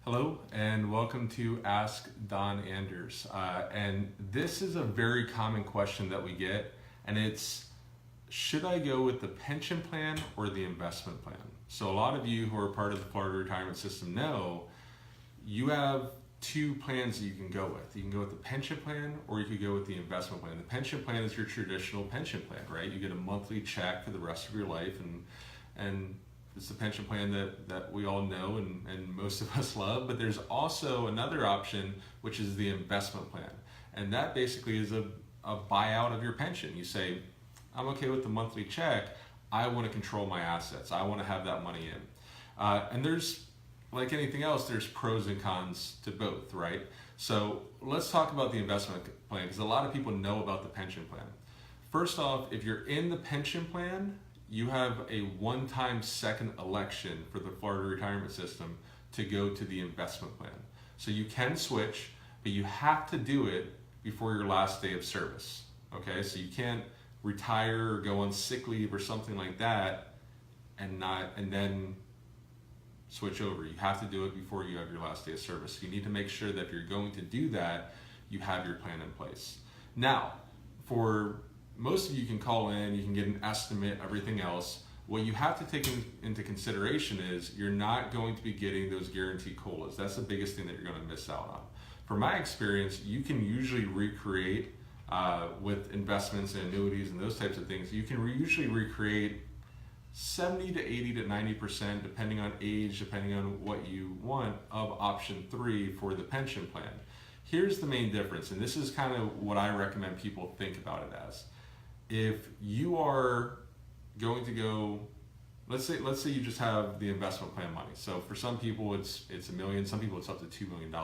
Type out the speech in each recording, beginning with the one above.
Hello and welcome to Ask Anders. And this is a very common question that we get, and it's, should I go with the pension plan or the investment plan? So a lot of you who are part of the Florida retirement system know you have two plans that you can go with. You can go with the pension plan or you could go with the investment plan. The pension plan is your traditional pension plan, right? You get a monthly check for the rest of your life, and it's the pension plan that we all know and most of us love. But there's also another option, which is the investment plan. And that basically is a buyout of your pension. You say, I'm okay with the monthly check. I want to control my assets. I want to have that money in. And there's, like anything else, there's pros and cons to both, right? So let's talk about the investment plan, because a lot of people know about the pension plan. First off, if you're in the pension plan, you have a one-time second election for the Florida retirement system to go to the investment plan. So you can switch, but you have to do it before your last day of service. Okay, so you can't retire or go on sick leave or something like that and then switch over. You have to do it before you have your last day of service. So you need to make sure that if you're going to do that, you have your plan in place. Now, for most of you can call in, you can get an estimate, everything else. What you have to take into consideration is you're not going to be getting those guaranteed COLAs. That's the biggest thing that you're going to miss out on. From my experience, you can usually recreate with investments and annuities and those types of things. You can usually recreate 70 to 80 to 90%, depending on age, depending on what you want, of option 3 for the pension plan. Here's the main difference, and this is kind of what I recommend people think about it as. If you are going to go, let's say you just have the investment plan money. So for some people it's $1 million, some people it's up to $2 million.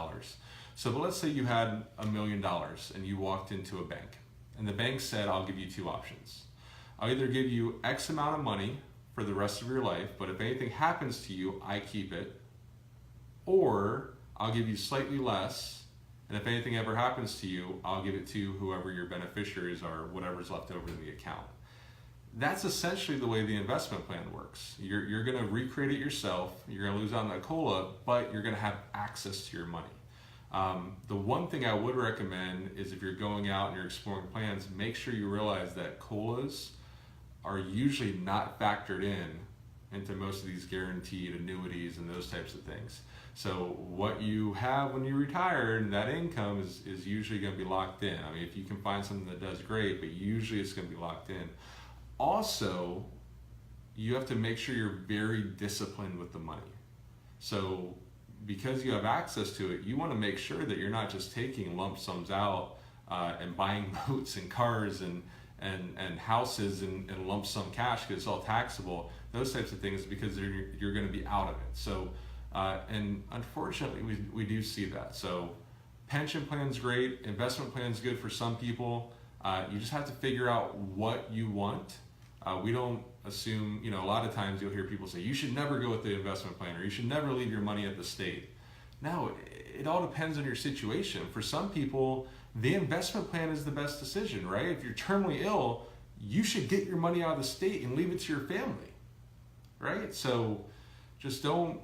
So but let's say you had $1 million and you walked into a bank, and the bank said, I'll give you two options. I'll either give you X amount of money for the rest of your life, but if anything happens to you, I keep it, or I'll give you slightly less, and if anything ever happens to you, I'll give it to whoever your beneficiaries are, whatever's left over in the account. That's essentially the way the investment plan works. You're going to recreate it yourself, you're going to lose out on that COLA, but you're going to have access to your money. The one thing I would recommend is if you're going out and you're exploring plans, make sure you realize that COLAs are usually not factored into most of these guaranteed annuities and those types of things. So what you have when you retire, and that income is usually going to be locked in. I mean, if you can find something that does, great, but usually it's going to be locked in. Also, you have to make sure you're very disciplined with the money. So because you have access to it, you want to make sure that you're not just taking lump sums out and buying boats and cars and houses and lump sum cash because it's all taxable, those types of things, because you're going to be out of it. So and unfortunately we do see that. So pension plan's great, investment plan's good for some people. You just have to figure out what you want. We don't assume, a lot of times you'll hear people say you should never go with the investment plan, or you should never leave your money at the state. No, it all depends on your situation. For some people, the investment plan is the best decision, right? If you're terminally ill, you should get your money out of the state and leave it to your family, right? So just don't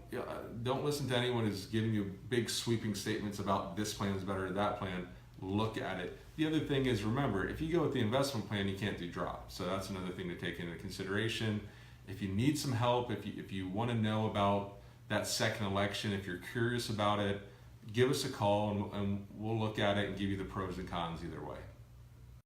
listen to anyone who's giving you big sweeping statements about this plan is better than that plan. Look at it. The other thing is, remember, if you go with the investment plan, you can't do drop. So that's another thing to take into consideration. If you need some help, if you want to know about that second election, if you're curious about it, give us a call and we'll look at it and give you the pros and cons either way.